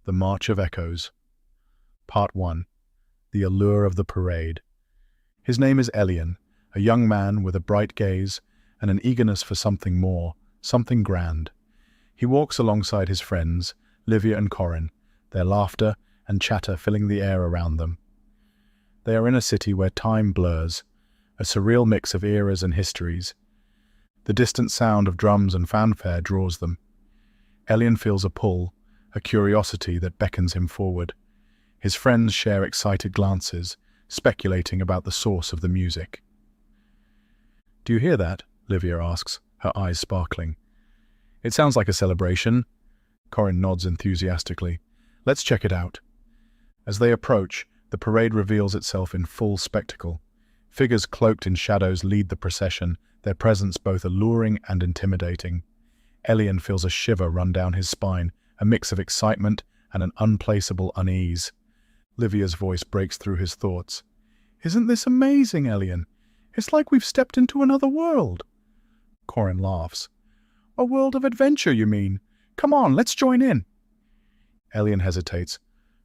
The March of Echoes. Part 1. The Allure of the Parade. His name is Elian, a young man with a bright gaze and an eagerness for something more, something grand. He walks alongside his friends, Livia and Corin, their laughter and chatter filling the air around them. They are in a city where time blurs, a surreal mix of eras and histories. The distant sound of drums and fanfare draws them. Elian feels a pull, a curiosity that beckons him forward. His friends share excited glances, speculating about the source of the music. "Do you hear that?" Livia asks, her eyes sparkling. "It sounds like a celebration." Corin nods enthusiastically. "Let's check it out." As they approach, the parade reveals itself in full spectacle. Figures cloaked in shadows lead the procession, their presence both alluring and intimidating. Elian feels a shiver run down his spine, a mix of excitement and an unplaceable unease. Livia's voice breaks through his thoughts. "Isn't this amazing, Elian? It's like we've stepped into another world." Corin laughs. "A world of adventure, you mean? Come on, let's join in." Elian hesitates,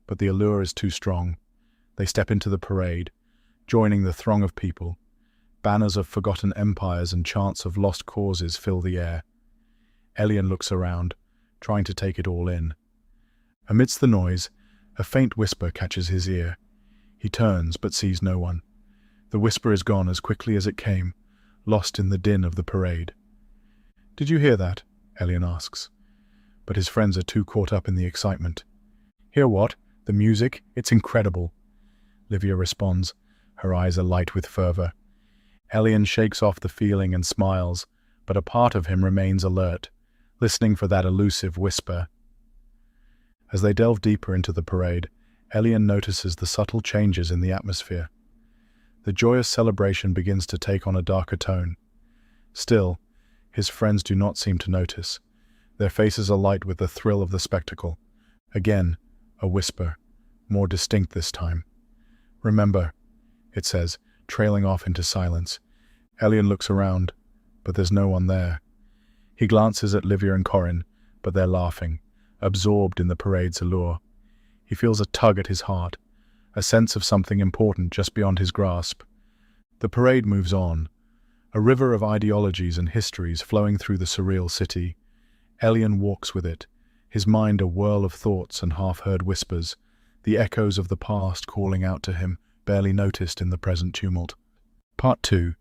but the allure is too strong. They step into the parade, joining the throng of people. Banners of forgotten empires and chants of lost causes fill the air. Elian looks around, trying to take it all in. Amidst the noise, a faint whisper catches his ear. He turns, but sees no one. The whisper is gone as quickly as it came, lost in the din of the parade. "Did you hear that?" Elian asks. But his friends are too caught up in the excitement. "Hear what? The music? It's incredible." Livia responds, her eyes alight with fervor. Elian shakes off the feeling and smiles, but a part of him remains alert, listening for that elusive whisper. As they delve deeper into the parade, Elian notices the subtle changes in the atmosphere. The joyous celebration begins to take on a darker tone. Still, his friends do not seem to notice. Their faces alight with the thrill of the spectacle. Again, a whisper, more distinct this time. "Remember," it says, trailing off into silence. Elian looks around, but there's no one there. He glances at Livia and Corin, but they're laughing, absorbed in the parade's allure. He feels a tug at his heart, a sense of something important just beyond his grasp. The parade moves on, a river of ideologies and histories flowing through the surreal city. Elian walks with it, his mind a whirl of thoughts and half-heard whispers, the echoes of the past calling out to him, barely noticed in the present tumult. Part 2.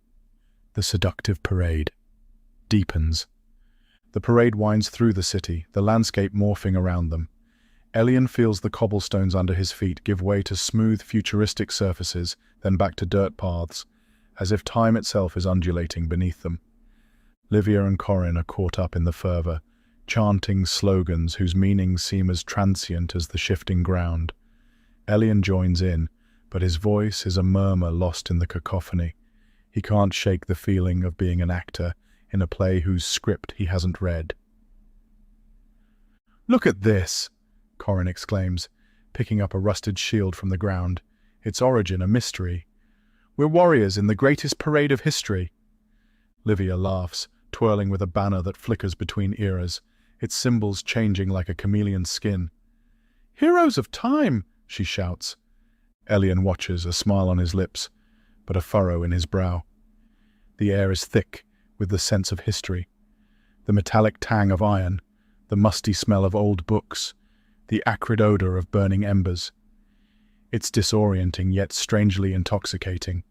The seductive parade deepens. The parade winds through the city, the landscape morphing around them. Elian feels the cobblestones under his feet give way to smooth, futuristic surfaces, then back to dirt paths, as if time itself is undulating beneath them. Livia and Corin are caught up in the fervor, chanting slogans whose meanings seem as transient as the shifting ground. Elian joins in, but his voice is a murmur lost in the cacophony. He can't shake the feeling of being an actor in a play whose script he hasn't read. "Look at this!" Corin exclaims, picking up a rusted shield from the ground, its origin a mystery. "We're warriors in the greatest parade of history." Livia laughs, twirling with a banner that flickers between eras, its symbols changing like a chameleon's skin. "Heroes of time!" she shouts. Elian watches, a smile on his lips, but a furrow in his brow. The air is thick with the sense of history, the metallic tang of iron, the musty smell of old books, the acrid odor of burning embers. It's disorienting yet strangely intoxicating.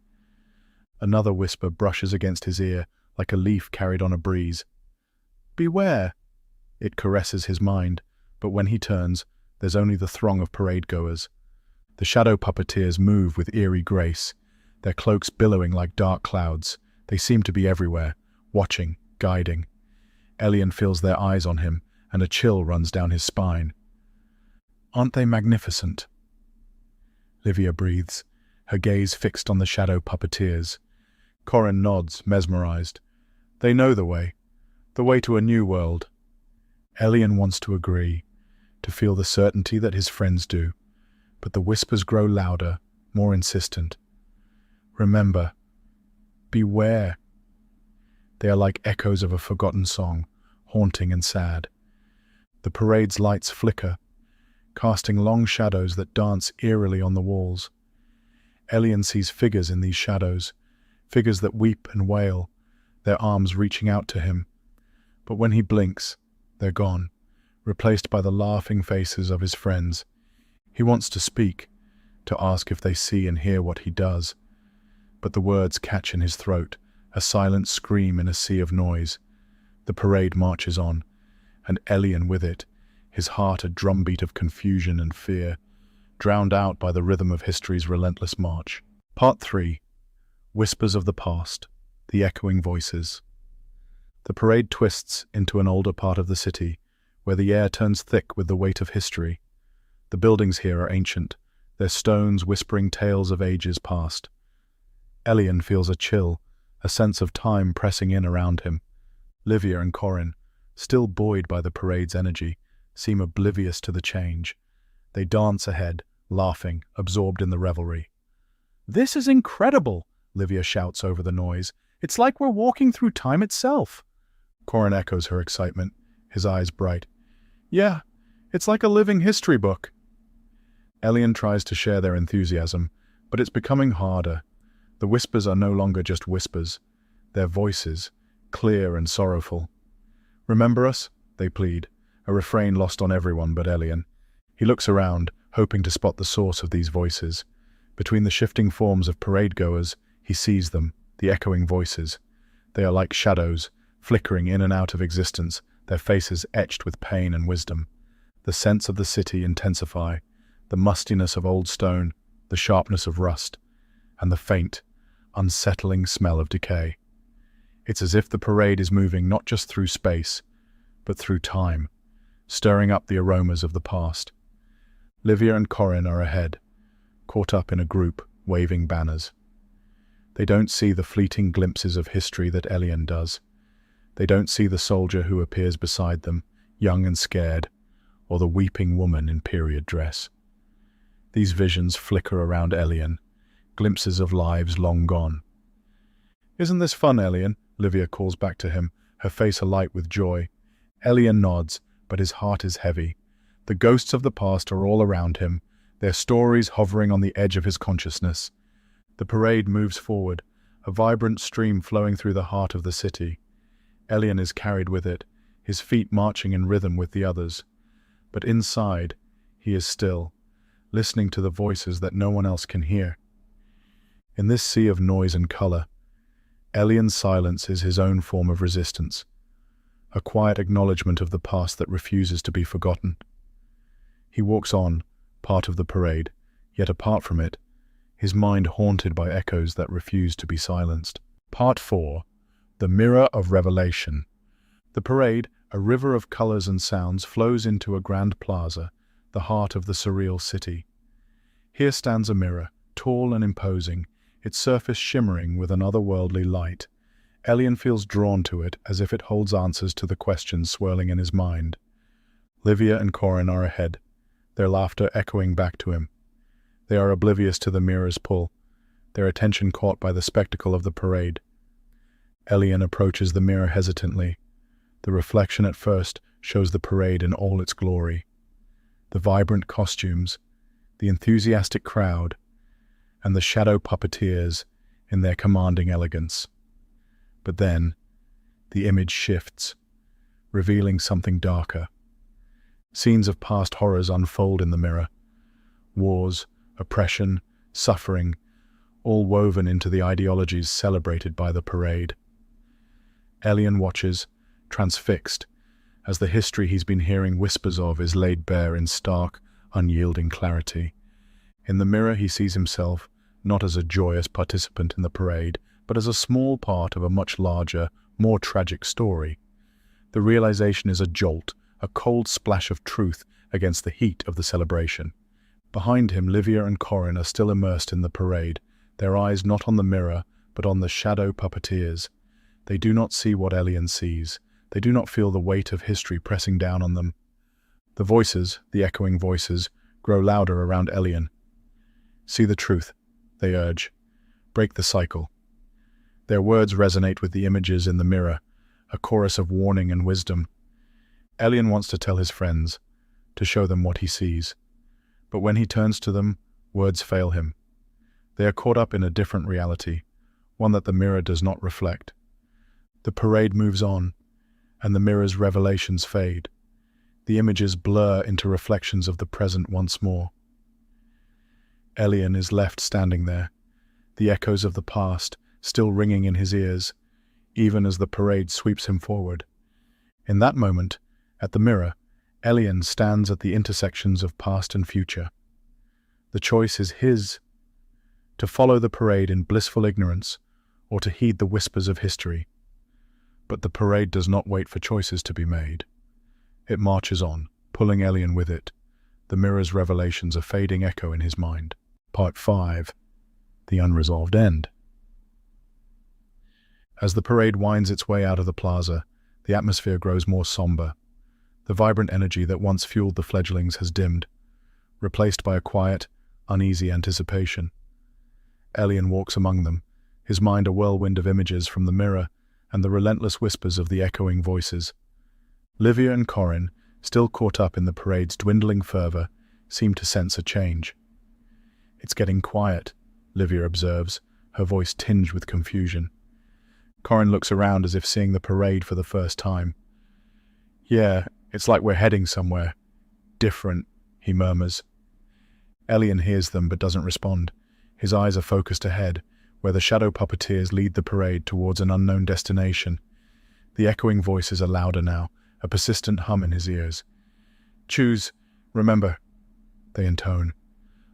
Another whisper brushes against his ear like a leaf carried on a breeze. "Beware!" It caresses his mind, but when he turns, there's only the throng of parade-goers. The shadow puppeteers move with eerie grace, their cloaks billowing like dark clouds. They seem to be everywhere, watching, guiding. Elian feels their eyes on him, and a chill runs down his spine. "Aren't they magnificent?" Livia breathes, her gaze fixed on the shadow puppeteers. Corin nods, mesmerized. They know the way to a new world. Elian wants to agree, to feel the certainty that his friends do, but the whispers grow louder, more insistent. "Remember, beware." They are like echoes of a forgotten song, haunting and sad. The parade's lights flicker. casting long shadows that dance eerily on the walls. Elian sees figures in these shadows, figures that weep and wail, their arms reaching out to him. But when he blinks, they're gone, replaced by the laughing faces of his friends. He wants to speak, to ask if they see and hear what he does. But the words catch in his throat, a silent scream in a sea of noise. The parade marches on, and Elian with it, his heart a drumbeat of confusion and fear, drowned out by the rhythm of history's relentless march. Part 3. Whispers of the Past, the Echoing Voices. The parade twists into an older part of the city, where the air turns thick with the weight of history. The buildings here are ancient, their stones whispering tales of ages past. Elian feels a chill, a sense of time pressing in around him. Livia and Corin, still buoyed by the parade's energy, seem oblivious to the change. They dance ahead, laughing, absorbed in the revelry. "This is incredible," Livia shouts over the noise. "It's like we're walking through time itself." Corin echoes her excitement, his eyes bright. "Yeah, it's like a living history book." Elian tries to share their enthusiasm, but it's becoming harder. The whispers are no longer just whispers. They're voices, clear and sorrowful. "Remember us?" they plead, a refrain lost on everyone but Elian. He looks around, hoping to spot the source of these voices. Between the shifting forms of parade-goers, he sees them, the echoing voices. They are like shadows, flickering in and out of existence, their faces etched with pain and wisdom. The scents of the city intensify, the mustiness of old stone, the sharpness of rust, and the faint, unsettling smell of decay. It's as if the parade is moving not just through space, but through time, stirring up the aromas of the past. Livia and Corin are ahead, caught up in a group, waving banners. They don't see the fleeting glimpses of history that Elian does. They don't see the soldier who appears beside them, young and scared, or the weeping woman in period dress. These visions flicker around Elian, glimpses of lives long gone. "Isn't this fun, Elian?" Livia calls back to him, her face alight with joy. Elian nods, but his heart is heavy. The ghosts of the past are all around him, their stories hovering on the edge of his consciousness. The parade moves forward, a vibrant stream flowing through the heart of the city. Elian is carried with it, his feet marching in rhythm with the others. But inside, he is still, listening to the voices that no one else can hear. In this sea of noise and color, Elian's silence is his own form of resistance, a quiet acknowledgement of the past that refuses to be forgotten. He walks on, part of the parade, yet apart from it, his mind haunted by echoes that refuse to be silenced. Part 4. The Mirror of Revelation. The parade, a river of colors and sounds, flows into a grand plaza, the heart of the Surreal city. Here stands a mirror, tall and imposing, its surface shimmering with an otherworldly light. Elian feels drawn to it as if it holds answers to the questions swirling in his mind. Livia and Corin are ahead, their laughter echoing back to him. They are oblivious to the mirror's pull, their attention caught by the spectacle of the parade. Elian approaches the mirror hesitantly. The reflection at first shows the parade in all its glory. The vibrant costumes, the enthusiastic crowd, and the shadow puppeteers in their commanding elegance. But then, the image shifts, revealing something darker. Scenes of past horrors unfold in the mirror. Wars, oppression, suffering, all woven into the ideologies celebrated by the parade. Elian watches, transfixed, as the history he's been hearing whispers of is laid bare in stark, unyielding clarity. In the mirror he sees himself, not as a joyous participant in the parade, but as a small part of a much larger, more tragic story. The realization is a jolt, a cold splash of truth against the heat of the celebration. Behind him, Livia and Corin are still immersed in the parade, their eyes not on the mirror, but on the shadow puppeteers. They do not see what Elian sees. They do not feel the weight of history pressing down on them. The voices, the echoing voices, grow louder around Elian. "See the truth," they urge. "Break the cycle." Their words resonate with the images in the mirror, a chorus of warning and wisdom. Elian wants to tell his friends, to show them what he sees, But when he turns to them, words fail him. They are caught up in a different reality, one that the mirror does not reflect. The parade moves on, and the mirror's revelations fade. The images blur into reflections of the present once more. Elian is left standing there, the echoes of the past still ringing in his ears, even as the parade sweeps him forward. In that moment, at the mirror, Elian stands at the intersections of past and future. The choice is his: to follow the parade in blissful ignorance, or to heed the whispers of history. But the parade does not wait for choices to be made. It marches on, pulling Elian with it, the mirror's revelations a fading echo in his mind. Part 5. The Unresolved End. As the parade winds its way out of the plaza, the atmosphere grows more somber. The vibrant energy that once fueled the fledglings has dimmed, replaced by a quiet, uneasy anticipation. Elian walks among them, his mind a whirlwind of images from the mirror and the relentless whispers of the echoing voices. Livia and Corin, still caught up in the parade's dwindling fervor, seem to sense a change. "It's getting quiet," Livia observes, her voice tinged with confusion. Corin looks around as if seeing the parade for the first time. "Yeah, it's like we're heading somewhere different," he murmurs. Elian hears them but doesn't respond. His eyes are focused ahead, where the shadow puppeteers lead the parade towards an unknown destination. The echoing voices are louder now, a persistent hum in his ears. "Choose, remember," they intone,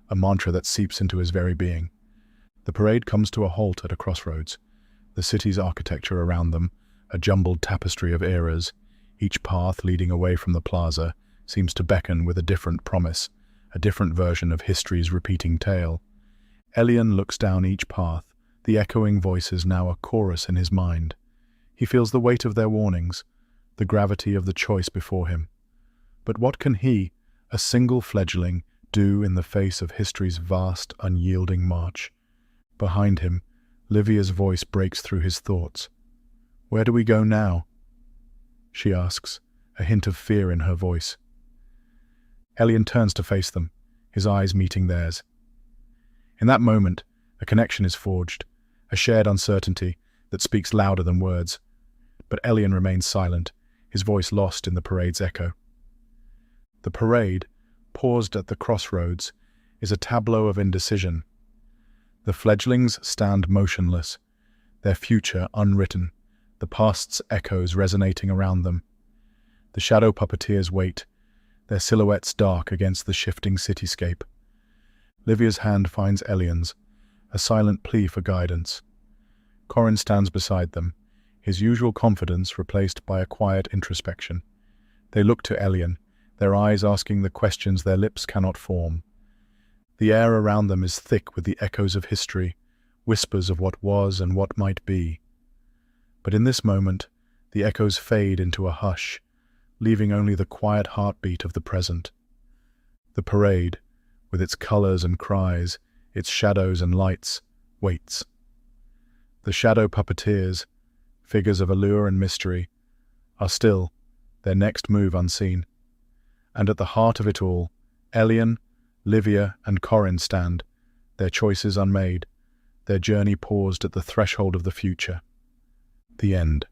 a mantra that seeps into his very being. The parade comes to a halt at a crossroads. The city's architecture around them, a jumbled tapestry of eras, each path leading away from the plaza, seems to beckon with a different promise, a different version of history's repeating tale. Elian looks down each path, the echoing voices now a chorus in his mind. He feels the weight of their warnings, the gravity of the choice before him. But what can he, a single fledgling, do in the face of history's vast, unyielding march? Behind him, Livia's voice breaks through his thoughts. "Where do we go now?" she asks, a hint of fear in her voice. Elian turns to face them, his eyes meeting theirs. In that moment, a connection is forged, a shared uncertainty that speaks louder than words. But Elian remains silent, his voice lost in the parade's echo. The parade, paused at the crossroads, is a tableau of indecision. The fledglings stand motionless, their future unwritten, the past's echoes resonating around them. The shadow puppeteers wait, their silhouettes dark against the shifting cityscape. Livia's hand finds Elian's, a silent plea for guidance. Corin stands beside them, his usual confidence replaced by a quiet introspection. They look to Elian, their eyes asking the questions their lips cannot form. The air around them is thick with the echoes of history, whispers of what was and what might be. But in this moment, the echoes fade into a hush, leaving only the quiet heartbeat of the present. The parade, with its colors and cries, its shadows and lights, waits. The shadow puppeteers, figures of allure and mystery, are still, their next move unseen. And at the heart of it all, Elian, Livia, and Corin stand, their choices unmade, their journey paused at the threshold of the future. The end.